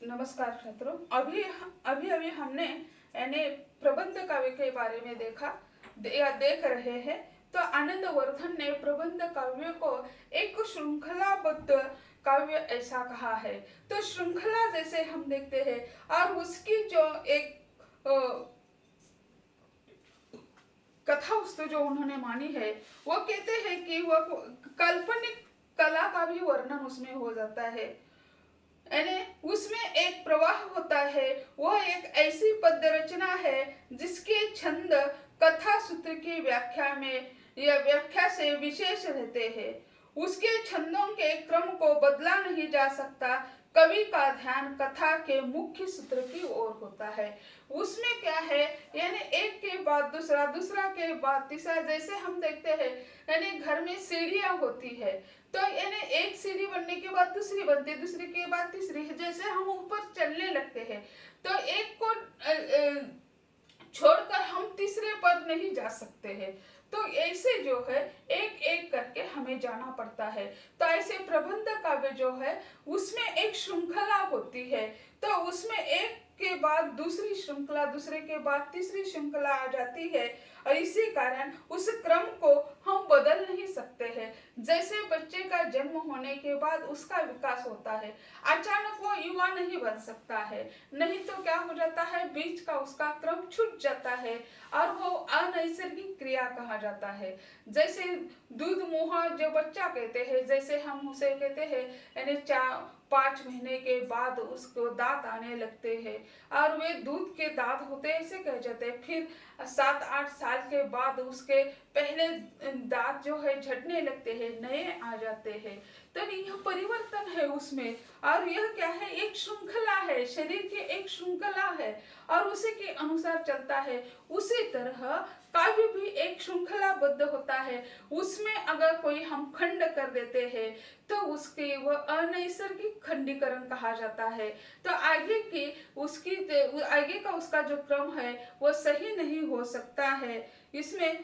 नमस्कार छात्रों। अभी अभी अभी हमने यानी प्रबंध काव्य के बारे में देख रहे हैं। तो आनंदवर्धन ने प्रबंध काव्य को एक श्रृंखलाबद्ध काव्य ऐसा कहा है। तो श्रृंखला जैसे हम देखते हैं और उसकी जो एक कथा वस्तु जो उन्होंने मानी है, वो कहते हैं कि वह काल्पनिक कला का भी वर्णन उसमें हो जाता है। यानी उसमें एक प्रवाह होता है। वह एक ऐसी पद्य रचना है जिसके छंद कथा सूत्र की व्याख्या में या व्याख्या से विशेष रहते हैं। उसके छंदों के क्रम को बदला नहीं जा सकता। कवि का ध्यान कथा के मुख्य सूत्र की ओर होता है। उसमें क्या है, यानी एक के बाद दूसरा, दूसरा के बाद तीसरा, जैसे हम देखते हैं यानी घर में सीढ़ियां होती है। तो यानी एक सीढ़ी बनने के बाद दूसरी बनती है, दूसरी के बाद तीसरी, जैसे हम ऊपर चलने लगते हैं तो एक को छोड़कर हम तीसरे पर नहीं जा सकते हैं। तो ऐसे जो है एक एक करके हमें जाना पड़ता है। तो ऐसे प्रबंध काव्य जो है उसमें एक श्रृंखला होती है। तो उसमें एक के बाद दूसरी श्रृंखला, दूसरे के बाद तीसरी श्रृंखला आ जाती है और इसी कारण उस क्रम को हम बदल नहीं सकते हैं। जैसे बच्चे का जन्म होने के बाद उसका विकास होता है, अचानक वो युवा नहीं बन सकता है, नहीं तो क्या हो जाता है, बीच का उसका क्रम छूट जाता है और वो अनैसर्गिक क्रिया कहा जाता है। जैसे दूध मुहा जो बच्चा कहते हैं, जैसे हम उसे कहते हैं यानी 5 महीने के बाद उसको दांत आने लगते हैं और वे दूध के दांत होते हैं ऐसे कह जाते हैं। फिर 7-8 साल के बाद उसके पहले दांत जो है झड़ने लगते हैं, नए आ जाते हैं। तो यह परिवर्तन है उसमें। और यह क्या है, एक श्रृंखला है, शरीर की एक श्रृंखला है और उसी के अनुसार चलता है। उसी तरह काव्य भी एक श्रृंखलाबद्ध होता है। उसमें अगर कोई हम खंड कर देते हैं तो उसके वह अनैसर्गिक खंडीकरण कहा जाता है। तो आगे का उसका जो क्रम है वो सही नहीं हो सकता है। इसमें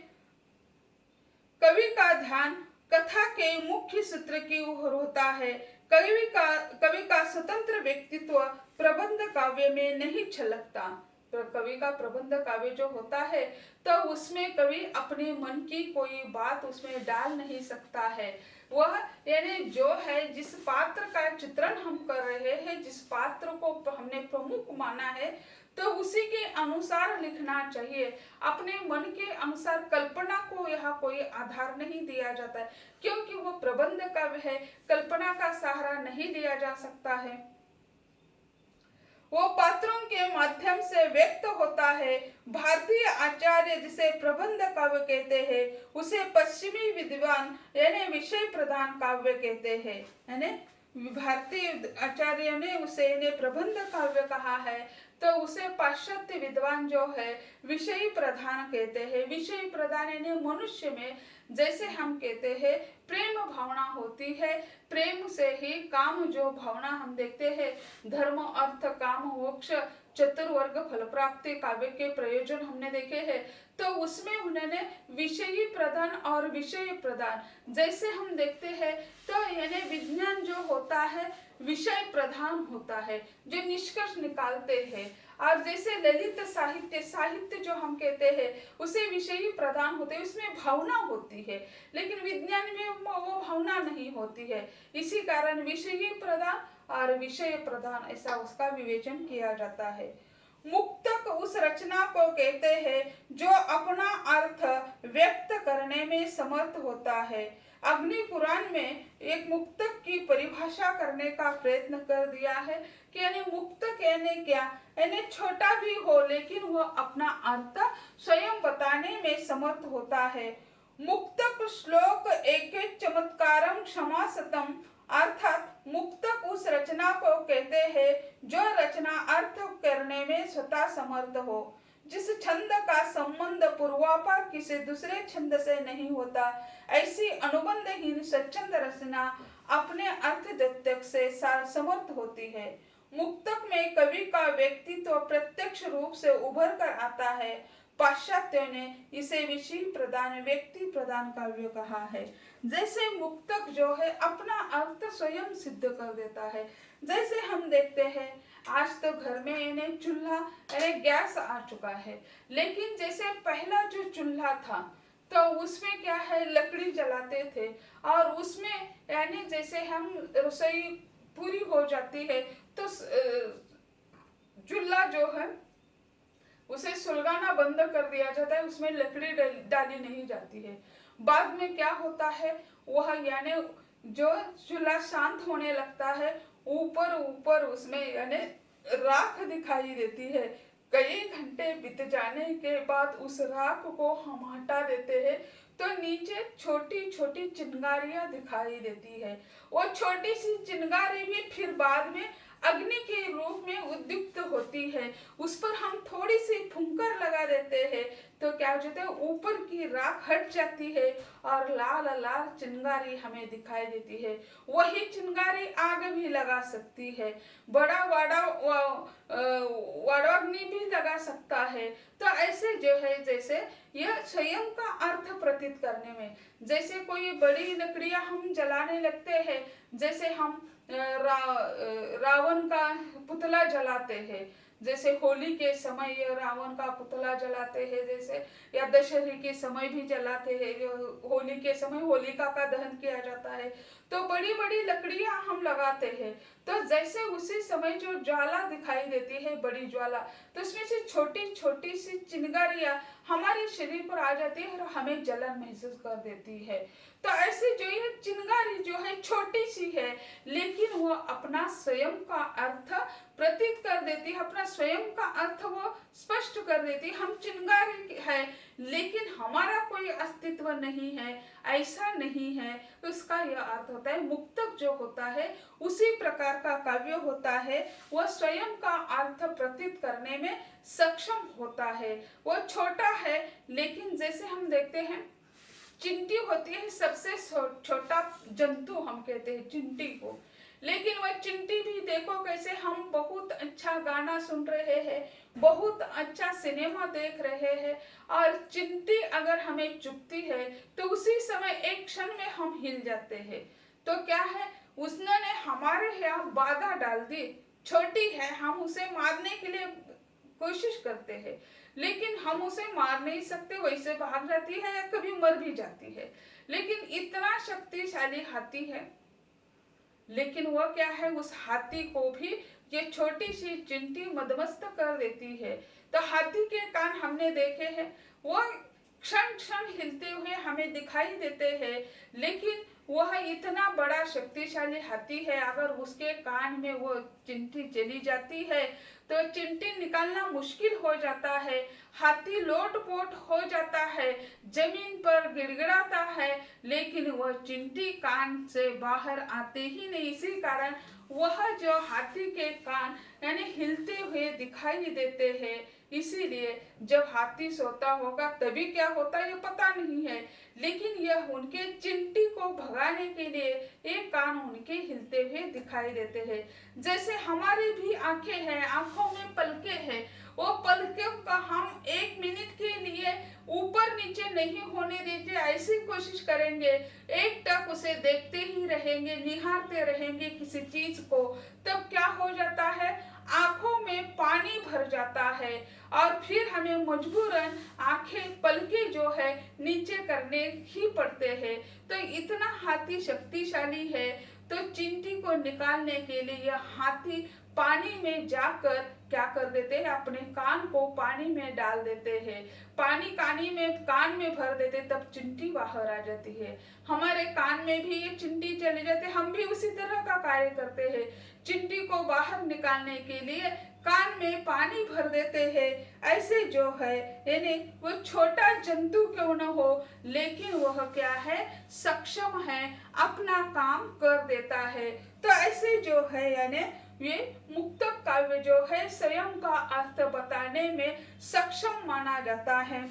कवि का ध्यान कथा के मुख्य सूत्र की ओर होता है। कवि का स्वतंत्र व्यक्तित्व प्रबंध काव्य में नहीं छलकता। तो कवि का प्रबंध काव्य जो होता है तो उसमें कवि अपने मन की कोई बात उसमें डाल नहीं सकता है। वह यानी जो है जिस पात्र का चित्रण हम कर रहे हैं, जिस पात्र को हमने प्रमुख माना है, तो उसी के अनुसार लिखना चाहिए। अपने मन के अनुसार कल्पना को यहाँ कोई आधार नहीं दिया जाता है, क्योंकि वो प्रबंध काव्य है, कल्पना का सहारा नहीं लिया जा सकता है। वो पात्रों के माध्यम से व्यक्त होता है। भारतीय आचार्य जिसे प्रबंध काव्य कहते हैं उसे पश्चिमी विद्वान यानी विषय प्रधान काव्य कहते हैं। यानी भारतीय आचार्य ने उसे प्रबंध काव्य कहा है, तो उसे पाश्चात्य विद्वान जो है विषय प्रधान कहते हैं। विषय प्रधान यानी मनुष्य में जैसे हम कहते हैं प्रेम भावना होती है, प्रेम से ही काम जो भावना हम देखते हैं, धर्म अर्थ काम मोक्ष चतुर्वर्ग फल प्राप्ति काव्य के प्रयोजन हमने देखे हैं। तो उसमें उन्होंने विषयी प्रधान और विषय प्रधान जैसे हम देखते हैं, तो यानी विज्ञान जो होता है विषय प्रधान होता है, जो निष्कर्ष निकालते हैं। और जैसे ललित साहित्य जो हम कहते हैं उसे विषयी प्रधान होते हैं, उसमें भावना होती है, लेकिन विज्ञान में वो भावना नहीं होती है। इसी कारण विषयी प्रधान और विषय प्रधान ऐसा उसका विवेचन किया जाता है। मुक्तक उस रचना को कहते हैं जो अपना अर्थ व्यक्त करने में समर्थ होता है। अग्नि पुराण में एक मुक्तक की परिभाषा करने का प्रयत्न कर दिया है कि यानी मुक्तक यानी क्या, यानी छोटा भी हो लेकिन वह अपना अर्थ स्वयं बताने में समर्थ होता है। मुक्तक श्लोक एक चमत्कारम क्षमा सतम, अर्थात मुक्तक उस रचना को कहते हैं जो रचना अर्थ करने में स्वतः समर्थ हो, जिस छंद का संबंध पूर्वापर किसी दूसरे छंद से नहीं होता। ऐसी अनुबंधहीन सच्छंद रचना अपने अर्थ द्योतक से समर्थ होती है। मुक्तक में कवि का व्यक्तित्व प्रत्यक्ष रूप से उभर कर आता है। पाश्चात्यों ने इसे विषय प्रदान, व्यक्ति प्रदान काव्य कहा है। जैसे मुक्तक जो है अपना अर्थ स्वयं सिद्ध कर देता है। जैसे हम देखते हैं आज तो घर में इन्हें चूल्हा अरे गैस आ चुका है, लेकिन जैसे पहला जो चूल्हा था तो उसमें क्या है, लकड़ी जलाते थे और उसमें यानी जैसे हम रसोई पूरी हो जाती है तो चूल्हा जो है उसे सुलगाना बंद कर दिया जाता है, उसमें लकड़ी डाली नहीं जाती है। बाद में क्या होता है, वह यानी जो चूल्हा शांत होने लगता है, ऊपर ऊपर उसमें यानी राख दिखाई देती है। कई घंटे बीत जाने के बाद उस राख को हम हटा देते हैं तो नीचे छोटी छोटी चिंगारियां दिखाई देती है। वो छोटी सी चिंगारी भी फिर बाद में अग्नि के रूप में उद्युक्त होती है। उस पर हम थोड़ी सी फुंकर लगा देते हैं तो क्या हो जाता है, ऊपर की राख हट जाती है और लाल लाल चिंगारी हमें दिखाई देती है। वही चिंगारी आग भी लगा सकती है, बड़ा वाड़ाग्नि भी लगा सकता है। तो ऐसे जो है जैसे यह स्वयं का अर्थ प्रतीत करने में, जैसे कोई बड़ी लकड़ियां हम जलाने लगते हैं, जैसे हम रावण का पुतला जलाते हैं, जैसे होली के समय रावण का पुतला जलाते हैं, जैसे या दशहरे के समय भी जलाते हैं, होली के समय होलिका का दहन किया जाता है। तो बड़ी बड़ी लकड़ियां हम लगाते हैं तो जैसे उसी समय जो ज्वाला दिखाई देती है, बड़ी ज्वाला, तो उसमें से छोटी छोटी सी चिंगारियां हमारे शरीर पर आ जाती है और हमें जलन महसूस कर देती है। तो ऐसे जो ये चिंगारी जो है छोटी सी है, लेकिन वो अपना स्वयं का अर्थ प्रतीत कर देती है, अपना स्वयं का अर्थ वो स्पष्ट कर देती है। हम चिंगारी है लेकिन हमारा कोई अस्तित्व नहीं है, ऐसा नहीं है, तो इसका यह अर्थ होता है। मुक्तक जो होता है उसी प्रकार का काव्य होता है, वह स्वयं का अर्थ प्रतीत करने में सक्षम होता है। वो छोटा है लेकिन जैसे हम देखते हैं चिंटी होती है सबसे छोटा जंतु, हम कहते हैं चिंटी को, लेकिन वह चिंटी भी देखो कैसे हम बहुत अच्छा गाना सुन रहे हैं, बहुत अच्छा सिनेमा देख रहे हैं और चिंटी अगर हमें चुभती है तो उसी समय एक क्षण में हम हिल जाते हैं। तो क्या है, उसने हमारे यहाँ बाधा डाल दी, छोटी है, हम उसे मारने के लिए कोशिश करते हैं लेकिन हम उसे मार नहीं सकते, वैसे भाग जाती है या कभी मर भी जाती है। लेकिन इतना शक्तिशाली हाथी है, लेकिन वह क्या है, उस हाथी को भी ये छोटी सी चिंटी मदमस्त कर देती है। तो हाथी के कान हमने देखे हैं, वो क्षण क्षण हिलते हुए हमें दिखाई देते हैं, लेकिन वह इतना बड़ा शक्तिशाली हाथी है, अगर उसके कान में वो चिंटी चली जाती है तो चिंटी निकालना मुश्किल हो जाता है, हाथी लोटपोट हो जाता है, जमीन पर गिड़गिड़ाता है, लेकिन वह चिंटी कान से बाहर आते ही नहीं। इसी कारण वह जो हाथी के कान यानी हिलते हुए दिखाई देते हैं। इसीलिए जब हाथी सोता होगा तभी क्या होता है ये पता नहीं है, लेकिन यह उनके चिंटी को भगाने के लिए एक कान उनके हिलते हुए दिखाई देते हैं। जैसे हमारी भी आंखें हैं, आंखों में पलकें हैं, वो पलकों का हम एक मिनट के लिए ऊपर नीचे नहीं होने देते, ऐसी कोशिश करेंगे, एक टक उसे देखते ही रहेंगे, निहारते रहेंगे किसी चीज को, तब क्या हो जाता है, आंखों में पानी भर जाता है और फिर हमें मजबूरन आंखें पलके जो है नीचे करने ही पड़ते हैं। तो इतना हाथी शक्तिशाली है, तो चिंटी को निकालने के लिए यह हाथी पानी में जाकर क्या कर देते हैं, अपने कान को पानी में डाल देते हैं, पानी कान में भर देते, तब चिंटी बाहर आ जाती है। हमारे कान में भी ये चिंटी चले जाते, हम भी उसी तरह का कार्य करते हैं, चिंटी को बाहर निकालने के लिए कान में पानी भर देते हैं। ऐसे जो है यानी वो छोटा जंतु क्यों न हो, लेकिन वह क्या है, सक्षम है, अपना काम कर देता है। तो ऐसे जो है यानी ये मुक्तक काव्य जो है स्वयं का अर्थ बताने में सक्षम माना जाता है।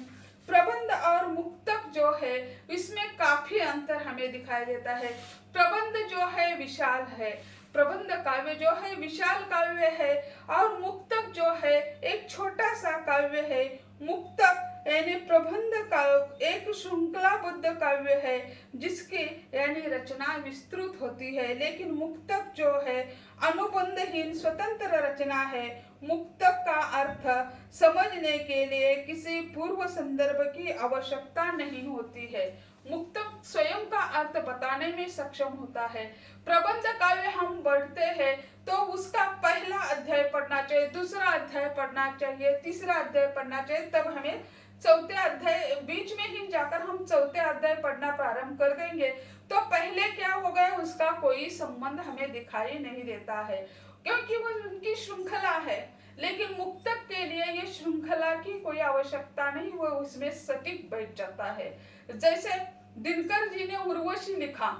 प्रबंध और मुक्तक जो है इसमें काफी अंतर हमें दिखाई देता है। प्रबंध जो है विशाल है, प्रबंध काव्य जो है विशाल काव्य है और मुक्तक जो है एक छोटा सा काव्य है। मुक्तक यानी प्रबंध का एक श्रृंखलाबद्ध काव्य है जिसकी यानी रचना विस्तृत होती है, लेकिन मुक्तक जो है अनुबंधहीन स्वतंत्र रचना है। मुक्तक का अर्थ समझने के लिए किसी पूर्व संदर्भ की आवश्यकता नहीं होती है। मुक्तक स्वयं का अर्थ बताने में सक्षम होता है। प्रबंध काव्य हम पढ़ते हैं तो उसका पहला अध्याय पढ़ना चाहिए, दूसरा अध्याय पढ़ना चाहिए, तीसरा अध्याय पढ़ना चाहिए, तब हमें चौथे अध्याय बीच में ही जाकर हम चौथे अध्याय पढ़ना प्रारंभ कर देंगे तो पहले क्या हो गया उसका कोई संबंध हमें दिखाई नहीं देता है, क्योंकि वो उनकी श्रृंखला है। लेकिन मुक्तक के लिए ये श्रृंखला की कोई आवश्यकता नहीं, वो उसमें सटीक बैठ जाता है। जैसे दिनकर जी ने उर्वशी लिखा,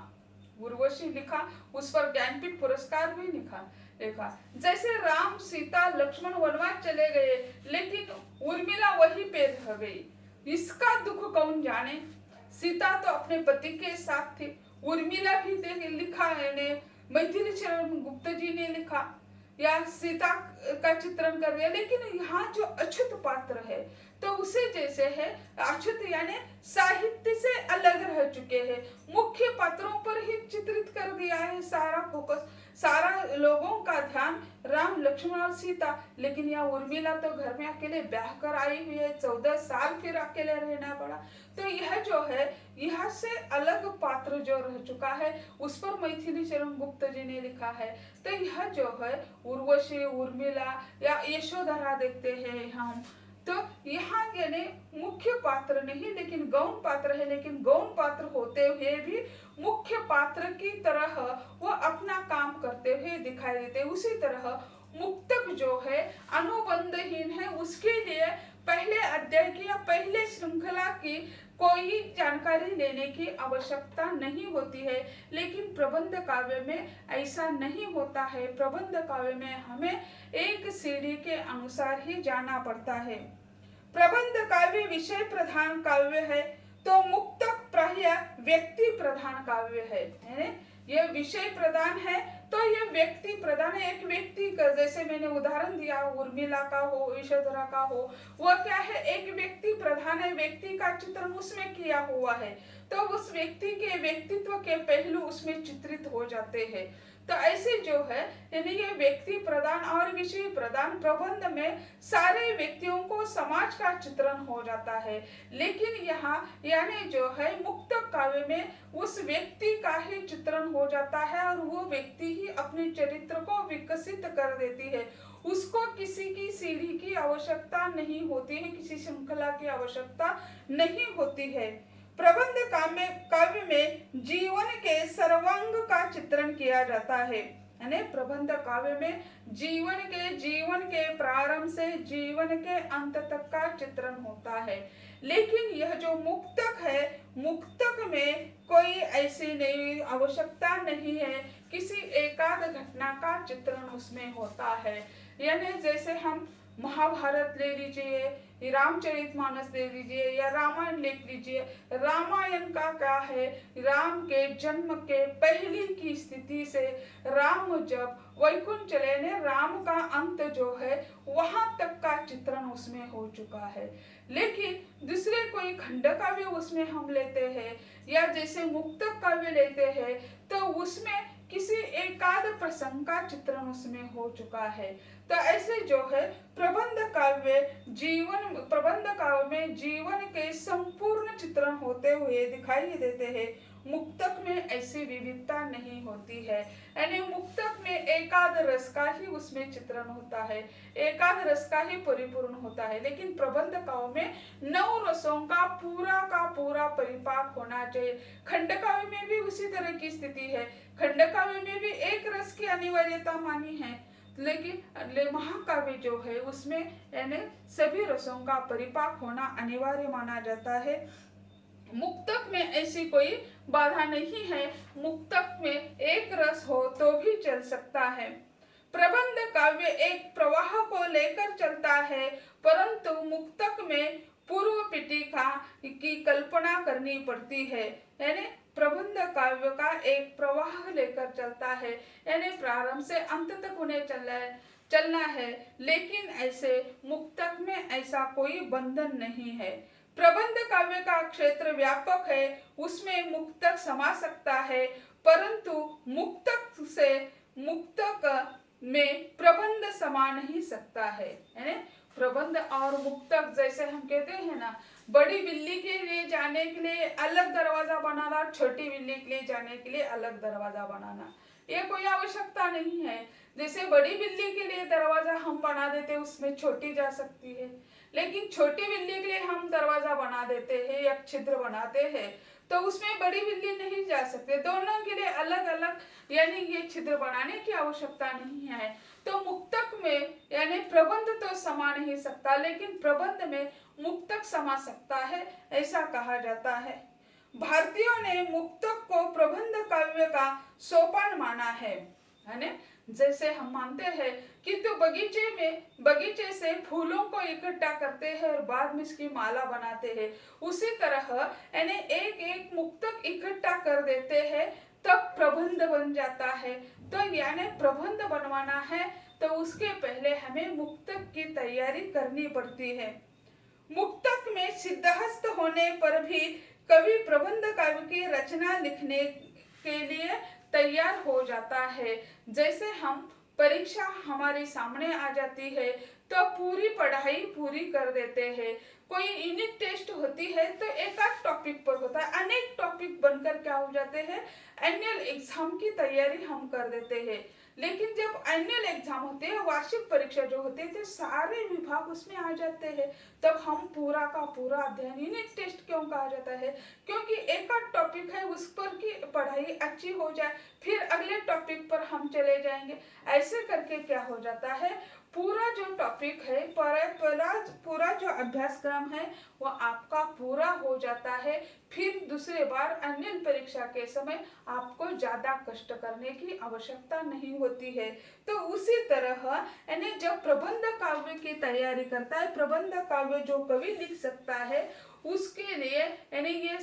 उस पर ज्ञानपीठ पुरस्कार भी लिखा। जैसे राम सीता लक्ष्मण वनवास चले गए लेकिन उर्मिला वहीं पे रह गई, इसका दुख कौन जाने। सीता तो अपने पति के साथ थी, उर्मिला भी लिखा है, मैथिली शरण गुप्त जी ने लिखा या सीता का चित्रण कर दिया। लेकिन यहाँ जो अच्युत पात्र है तो उसे जैसे है अच्युत यानी साहित्य से अलग रह चुके हैं, मुख्य पात्रों पर ही चित्रित कर दिया है सारा फोकस, सारा लोगों का ध्यान राम लक्ष्मण और सीता। लेकिन यहाँ उर्मिला तो घर में अकेले ब्याह कर आई हुई है, 14 साल फिर अकेले रहना पड़ा। तो यह जो है यह से अलग पात्र जो रह चुका है उस पर मैथिली शरण गुप्त जी ने लिखा है। तो यह जो है उर्वशी उर्मिला या यशोधरा देखते हैं हम, तो यहाँ यानी मुख्य पात्र नहीं लेकिन गौण पात्र है, लेकिन गौण पात्र होते हुए भी मुख्य पात्र की तरह वो अपना काम करते हुए दिखाई देते। उसी तरह मुक्तक जो है अनुबंधहीन है, उसके लिए पहले अध्याय की या पहले श्रृंखला की कोई जानकारी लेने की आवश्यकता नहीं होती है। लेकिन प्रबंध काव्य में ऐसा नहीं होता है, प्रबंध काव्य में हमें एक सीढ़ी के अनुसार ही जाना पड़ता है। प्रबंध काव्य विषय प्रधान काव्य है तो मुक्तक प्राय व्यक्ति प्रधान काव्य है। यह विषय प्रधान है तो यह व्यक्ति प्रधान है, एक व्यक्ति का, जैसे मैंने उदाहरण दिया उर्मिला का हो यशोधरा का हो, वह क्या है एक व्यक्ति प्रधान है, व्यक्ति का चित्रण उसमें किया हुआ है तो उस व्यक्ति के व्यक्तित्व के पहलू उसमें चित्रित हो जाते हैं। तो ऐसे जो है यानी ये व्यक्ति प्रधान और विषय प्रधान प्रबंध में सारे व्यक्तियों को समाज का चित्रण हो जाता है। लेकिन यहाँ यानी जो है मुक्तक काव्य में उस व्यक्ति का ही चित्रण हो जाता है और वो व्यक्ति ही अपने चरित्र को विकसित कर देती है, उसको किसी की सीढ़ी की आवश्यकता नहीं होती है, किसी श्रृंखला की आवश्यकता नहीं होती है। प्रबंध काव्य में जीवन के सर्वांग का चित्रण किया जाता है, यानी प्रबंध काव्य में जीवन के प्रारंभ से जीवन के अंत तक का चित्रण होता है। लेकिन यह जो मुक्तक है, मुक्तक में कोई ऐसी नहीं आवश्यकता नहीं है, किसी एकाध घटना का चित्रण उसमें होता है। यानी जैसे हम महाभारत ले लीजिए, रामचरितमानस ले लीजिए या रामायण ले लीजिए। रामायण का क्या है, राम के जन्म के पहली की स्थिति से राम जब वैकुंठ चले ने राम का अंत जो है वहां तक का चित्रण उसमें हो चुका है। लेकिन दूसरे कोई खंड काव्य उसमें हम लेते हैं या जैसे मुक्तक काव्य लेते हैं तो उसमें किसी एकाध प्रसंग का चित्रण उसमें हो चुका है। तो ऐसे जो है प्रबंध काव्य में जीवन के संपूर्ण चित्रण होते हुए दिखाई देते हैं। मुक्तक में ऐसी विविधता नहीं होती है, यानी मुक्तक में एकाध रस का ही उसमें चित्रण होता है, एकाध रस का ही परिपूर्ण होता है। लेकिन प्रबंध काव्य में 9 रसों का पूरा परिपाक होना चाहिए। खंड काव्य में भी उसी तरह की स्थिति है, खंड काव्य में भी एक रस की अनिवार्यता मानी है, लेकिन महाकाव्य जो है उसमें यानी सभी रसों का परिपाक होना अनिवार्य माना जाता है। मुक्तक में ऐसी कोई बाधा नहीं है, मुक्तक में एक रस हो तो भी चल सकता है। प्रबंध काव्य एक प्रवाह को लेकर चलता है, परंतु मुक्तक में पूर्व पीठिका की कल्पना करनी पड़ती है। यानी प्रबंध काव्य का एक प्रवाह लेकर चलता है, यानी प्रारंभ से अंत तक उन्हें चलना है। लेकिन ऐसे मुक्तक में ऐसा कोई बंधन नहीं है। प्रबंध काव्य का क्षेत्र व्यापक है, उसमें मुक्तक समा सकता है, परंतु मुक्तक से मुक्तक में प्रबंध समा नहीं सकता है। यानी प्रबंध और मुक्तक, जैसे हम कहते हैं ना, बड़ी बिल्ली के लिए जाने के लिए अलग दरवाजा बनाना, छोटी बिल्ली के लिए जाने के लिए अलग दरवाजा बनाना, ये कोई आवश्यकता नहीं है। जैसे बड़ी बिल्ली के लिए दरवाजा हम बना देते, उसमें छोटी जा सकती है, लेकिन छोटी बिल्ली के लिए हम दरवाजा बना देते हैं या छिद्र बनाते हैं, तो उसमें बड़ी बिल्ली नहीं जा सकते। दोनों के लिए अलग अलग यानी ये छिद्र बनाने की आवश्यकता नहीं है। तो मुक्तक में यानी प्रबंध तो समा नहीं सकता, लेकिन प्रबंध में मुक्तक समा सकता है, ऐसा कहा जाता है। भारतीयों ने मुक्तक को प्रबंध काव्य का सोपान माना है ना। जैसे हम मानते हैं कि तो बगीचे से फूलों को इकट्ठा करते हैं और बाद में इसकी माला बनाते हैं, उसी तरह यानी एक एक मुक्तक इकट्ठा कर देते हैं, तब प्रबंध बन जाता है। तो यानी प्रबंध बनवाना है तो उसके पहले हमें मुक्तक की तैयारी करनी पड़ती है। मुक्तक में सिद्धहस्त होने पर भी कवि प्रबंध काव्य की रचना लिखने के लिए तैयार हो जाता है। जैसे हम परीक्षा हमारे सामने आ जाती है तो पूरी पढ़ाई पूरी कर देते हैं। कोई यूनिट टेस्ट होती है तो एक आध टॉपिक पर होता है, अनेक टॉपिक बनकर क्या हो जाते हैं, एनुअल एग्जाम की तैयारी हम कर देते हैं। लेकिन जब एनुअल एग्जाम होते हैं, वार्षिक परीक्षा जो होती है, तो सारे विभाग उसमें आ जाते हैं, तब हम पूरा का पूरा अध्ययन, यूनिट टेस्ट क्यों कहा जाता है, क्योंकि एक आध टॉपिक है उस पर की पढ़ाई अच्छी हो जाए, फिर अगले टॉपिक पर हम चले जाएंगे। ऐसे करके क्या हो जाता है, पूरा जो टॉपिक है, पूरा जो अभ्यासक्रम है वो आपका पूरा हो जाता है। फिर दूसरे बार अन्य परीक्षा के समय आपको ज्यादा कष्ट करने की आवश्यकता नहीं होती है। तो उसी तरह यानी जब प्रबंध काव्य की तैयारी करता है, प्रबंध काव्य जो कवि लिख सकता है, उसके लिए यानी ये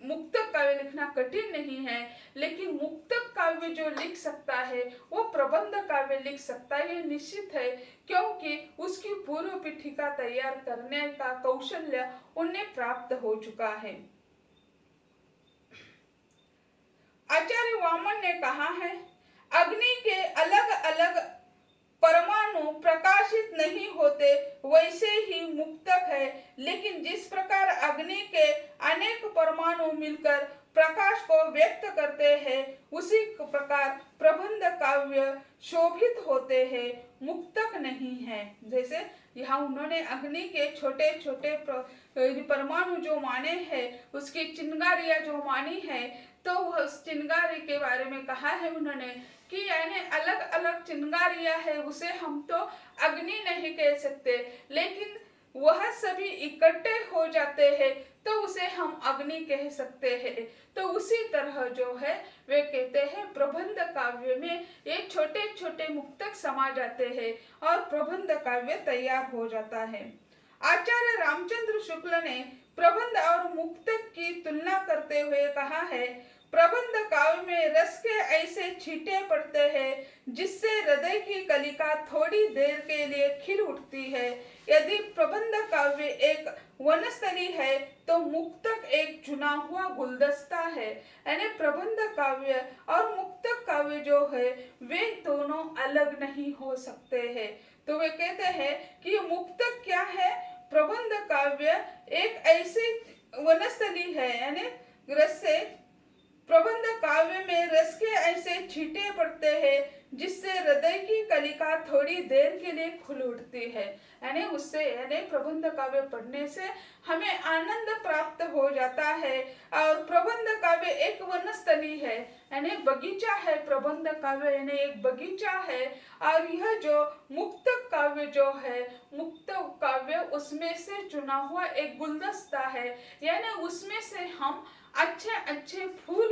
मुक्तक काव्य लिखना कठिन नहीं है, लेकिन मुक्तक काव्य जो लिख सकता है वो प्रबंध काव्य लिख सकता है, ये निश्चित है, क्योंकि उसकी पूर्व पीठिका तैयार करने का कौशल्य उन्हें प्राप्त हो चुका है। आचार्य वामन ने कहा है, अग्नि के अलग अलग परमाणु प्रकाशित नहीं होते, वैसे ही मुक्तक है, लेकिन जिस प्रकार अग्नि के अनेक परमाणु मिलकर प्रकाश को व्यक्त करते हैं, उसी प्रकार प्रबंध काव्य शोभित होते हैं, मुक्तक नहीं है। जैसे यहाँ उन्होंने अग्नि के छोटे छोटे परमाणु जो माने हैं, उसकी चिंगारियां जो मानी है, तो उस चिंगारी के बारे में कहा है उन्होंने कि यानी अलग अलग चिंगारियां है, उसे हम तो अग्नि नहीं कह सकते, लेकिन वह सभी इकट्ठे हो जाते हैं तो उसे हम अग्नि कह सकते हैं। तो उसी तरह जो है वे कहते हैं प्रबंध काव्य में ये छोटे छोटे मुक्तक समा जाते हैं और प्रबंध काव्य तैयार हो जाता है। आचार्य रामचंद्र शुक्ल ने प्रबंध और मुक्तक की तुलना करते हुए कहा है, प्रबंध काव्य में रस के ऐसे छींटे पड़ते हैं जिससे हृदय की कलिका थोड़ी देर के लिए खिल उठती है। यदि प्रबंध काव्य एक वनस्थली है तो मुक्तक एक चुना हुआ गुलदस्ता है। यानी प्रबंध काव्य और मुक्तक काव्य जो है वे दोनों अलग नहीं हो सकते हैं। तो वे कहते हैं कि मुक्तक क्या है, प्रबंध काव्य एक ऐसी वनस्थली है, यानी रस से प्रबंध काव्य में रस के ऐसे छींटे पड़ते हैं जिससे हृदय की कलिका थोड़ी देर के लिए खुल उठती है। यानी उससे यानी प्रबंध काव्य पढ़ने से हमें आनंद प्राप्त हो जाता है। और प्रबंध काव्य एक वनस्थली है, यानी बगीचा है, प्रबंध काव्य यानी एक बगीचा है। और यह जो मुक्तक काव्य जो है, मुक्तक काव्य उसमें से चुना हुआ एक गुलदस्ता है, यानी उसमें से हम अच्छे अच्छे फूल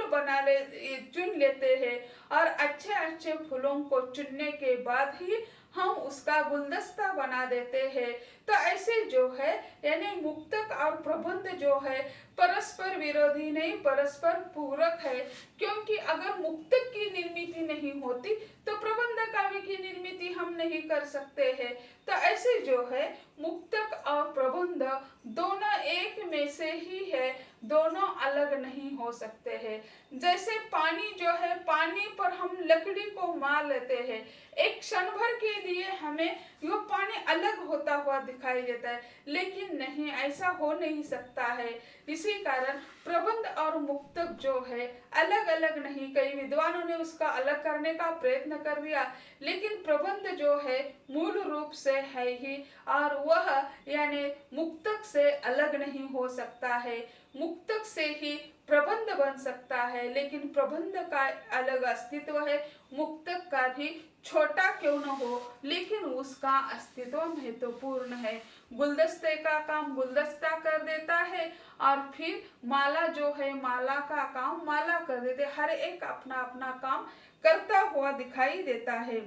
चुन लेते हैं और अच्छे अच्छे फूलों को चुनने के बाद ही हम उसका गुलदस्ता बना देते हैं। तो ऐसे जो है यानी मुक्तक और प्रबंध जो है परस्पर विरोधी नहीं, परस्पर पूरक है, क्योंकि अगर मुक्तक की निर्मिति नहीं होती तो प्रबंध काव्य की निर्मिति हम नहीं कर सकते हैं। तो ऐसे जो है मुक्तक और प्रबंध दोनों एक में से ही है, दोनों अलग नहीं हो सकते हैं। जैसे पानी जो है, पानी पर हम लकड़ी को मार लेते हैं, एक क्षण भर के लिए हमें यह पानी अलग होता हुआ दिखाई देता है, लेकिन नहीं, ऐसा हो नहीं सकता है। इसी कारण प्रबंध और मुक्तक जो है अलग अलग नहीं, कई विद्वानों ने उसका अलग करने का प्रयत्न कर दिया, लेकिन प्रबंध जो है मूल रूप से है ही, और वह यानी मुक्तक से अलग नहीं हो सकता है। मुक्तक से ही प्रबंध बन सकता है, लेकिन प्रबंध का अलग अस्तित्व है, मुक्तक का भी छोटा क्यों न हो लेकिन उसका अस्तित्व महत्वपूर्ण है। गुलदस्ते का काम गुलदस्ता कर देता है, और फिर माला जो है माला का काम माला कर देते, हर एक अपना अपना काम करता हुआ दिखाई देता है।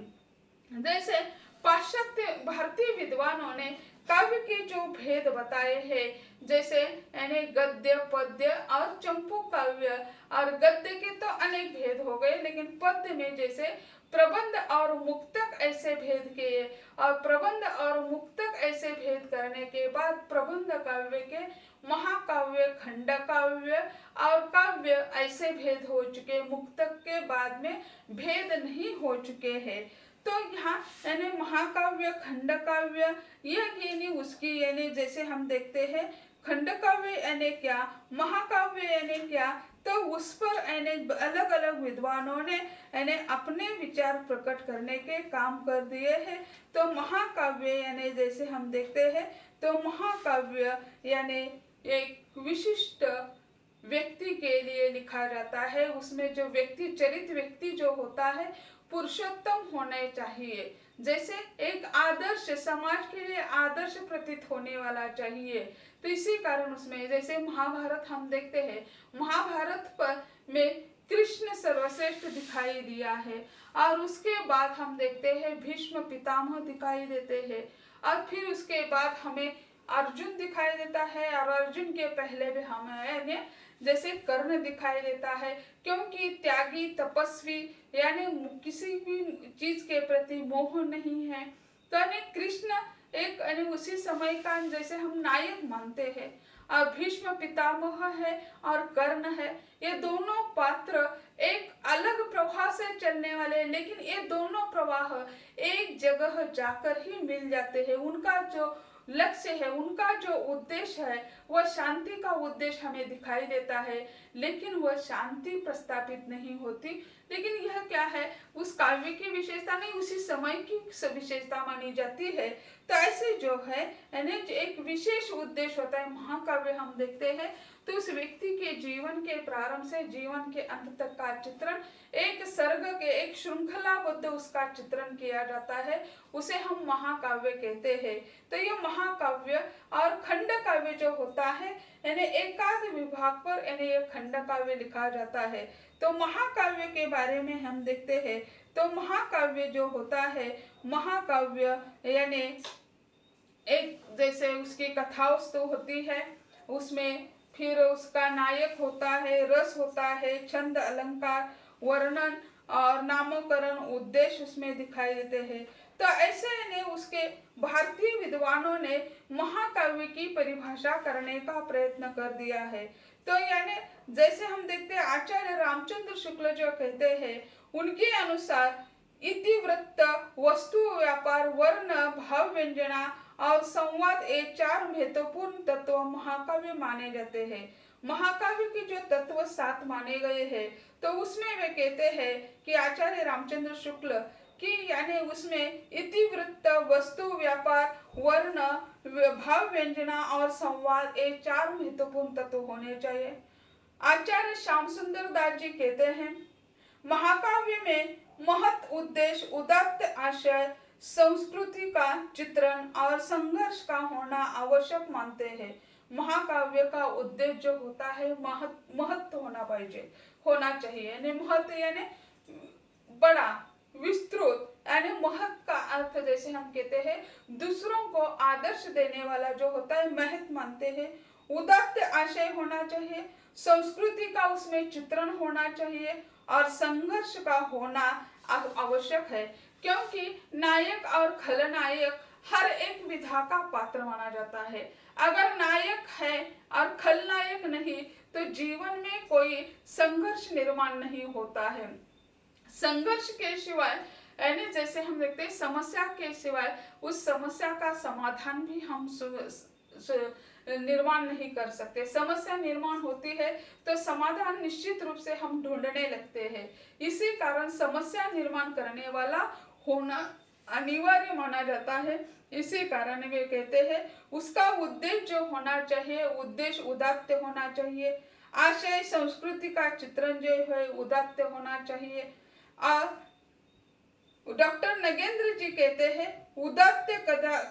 जैसे पाश्चात्य भारतीय विद्वानों ने काव्य के जो भेद बताए हैं, जैसे यानी गद्य, पद्य और चंपू काव्य, और गद्य के तो अनेक भेद हो गए, लेकिन पद्य में जैसे प्रबंध और मुक्तक ऐसे भेद किए, और प्रबंध और मुक्तक ऐसे भेद करने के बाद प्रबंध काव्य के महाकाव्य, खंड काव्य और काव्य ऐसे भेद हो चुके, मुक्तक के बाद में भेद नहीं हो चुके हैं। तो यहाँ यानी महाकाव्य, खंड काव्य, यह यानी उसकी यानी जैसे हम देखते हैं खंड काव्य यानी क्या, महाकाव्य यानी क्या, तो उस पर यानी अलग अलग विद्वानों ने यानी अपने विचार प्रकट करने के काम कर दिए हैं। तो महाकाव्य यानी जैसे हम देखते हैं, तो महाकाव्य यानी एक विशिष्ट व्यक्ति के लिए लिखा जाता है, उसमें जो व्यक्ति चरित्र व्यक्ति जो होता है पुरुषोत्तम होने चाहिए, जैसे एक आदर्श समाज के लिए आदर्श प्रतीत होने वाला चाहिए। तो इसी कारण उसमें जैसे महाभारत हम देखते हैं, महाभारत पर में कृष्ण सर्वश्रेष्ठ दिखाई दिया है, और उसके बाद हम देखते हैं भीष्म पितामह दिखाई देते हैं, और फिर उसके बाद हमें अर्जुन दिखाई देता है, और अर्जुन के पहले भी हमें जैसे कर्ण दिखाई देता है, क्योंकि त्यागी तपस्वी यानी किसी भी चीज के प्रति मोह नहीं है। तो यानी कृष्ण एक यानी उसी समय का जैसे हम नायक मानते हैं, और भीष्म पितामह है और कर्ण है, ये दोनों पात्र एक अलग प्रवाह से चलने वाले, लेकिन ये दोनों प्रवाह एक जगह जाकर ही मिल जाते हैं। उनका जो लक्ष्य है, उनका जो उद्देश्य है, वह शांति का उद्देश्य हमें दिखाई देता है, लेकिन वह शांति प्रस्थापित नहीं होती। लेकिन यह क्या है, उस काव्य की विशेषता नहीं, उसी समय की विशेषता मानी जाती है। तो ऐसे जो है यानी एक विशेष उद्देश्य होता है। महाकाव्य हम देखते हैं तो उस व्यक्ति के जीवन के प्रारंभ से जीवन के अंत तक का चित्रण, एक सर्ग के एक श्रृंखलाबद्ध उसका चित्रण किया जाता है, उसे हम महाकाव्य कहते हैं। तो ये महाकाव्य और खंड काव्य जो होता है यानी एकाध विभाग पर यानी ये खंड काव्य लिखा जाता है। तो महाकाव्य के बारे में हम देखते हैं, तो महाकाव्य जो होता है, महाकाव्य यानी एक जैसे उसकी कथा वस्तु होती है, उसमें फिर उसका नायक होता है, रस होता है, छंद, अलंकार, वर्णन और नामकरण, उद्देश्य उसमें दिखाई देते हैं। तो ऐसे ने उसके भारतीय विद्वानों ने महाकाव्य की परिभाषा करने का प्रयत्न कर दिया है। तो यानी जैसे हम देखते हैं आचार्य रामचंद्र शुक्ल जो कहते हैं, उनके अनुसार इतिवृत्त, वस्तु व्यापार, वर्ण, भाव व्यंजना और संवाद ये चार महत्वपूर्ण तत्व महाकाव्य माने जाते हैं। महाकाव्य के जो तत्व 7 माने गए हैं, तो उसमें वे कहते हैं कि आचार्य रामचंद्र शुक्ल कि यानी उसमें इतिवृत्त, वस्तु व्यापार, वर्ण, भाव व्यंजना और संवाद ये 4 महत्वपूर्ण तत्व होने चाहिए। आचार्य श्याम सुंदर दास जी कहते हैं, महाकाव्य में महत उद्देश्य, उदात्त आशय, संस्कृति का चित्रण और संघर्ष का होना आवश्यक मानते हैं। महाकाव्य का उद्देश्य जो होता है महत्व होना चाहिए, यानी महत्व यानी बड़ा, विस्तृत, यानी महत्व का अर्थ जैसे हम कहते हैं दूसरों को आदर्श देने वाला जो होता है महत्व मानते हैं। उदात्त आशय होना चाहिए, संस्कृति का उसमें चित्रण होना चाहिए और संघर्ष का होना आवश्यक है। क्योंकि नायक और खलनायक हर एक विधा का पात्र माना जाता है। अगर नायक है और खलनायक नहीं तो जीवन में कोई संघर्ष निर्माण नहीं होता है। संघर्ष के सिवाय यानी जैसे हम देखते हैं समस्या के सिवाय उस समस्या का समाधान भी हम निर्माण नहीं कर सकते। समस्या निर्माण होती है तो समाधान निश्चित रूप से हम ढूंढने लगते हैं। इसी कारण समस्या निर्माण करने वाला होना अनिवार्य माना जाता है। इसी कारण वे कहते हैं उसका उद्देश्य जो होना चाहिए, उद्देश्य उदात्त होना चाहिए। आशय संस्कृति का चित्रण जो है उदात्त होना चाहिए। डॉक्टर नगेंद्र जी कहते हैं उदात्त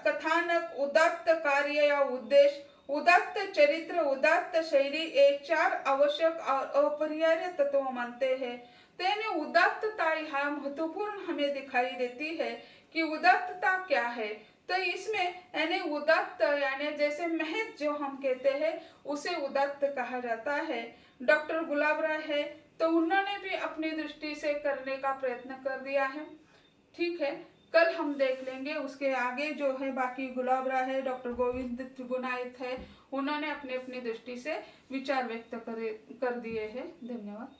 कथानक, उदात्त कार्य या उद्देश्य, उदात्त चरित्र, उदात्त शैली ये चार आवश्यक और अपरिहार्य तत्व मानते हैं। तेने उदात्तता यहाँ महत्वपूर्ण हमें दिखाई देती है कि उदात्तता क्या है। तो इसमें यानी उदात्त यानी जैसे महज जो हम कहते हैं उसे उदात्त कहा जाता है। डॉक्टर गुलाब राय है तो उन्होंने भी अपनी दृष्टि से करने का प्रयत्न कर दिया है। ठीक है, कल हम देख लेंगे उसके आगे जो है बाकी गुलाब राय है, डॉक्टर गोविंद त्रिगुणायत है, उन्होंने अपनी अपनी दृष्टि से विचार व्यक्त कर दिए हैं। धन्यवाद।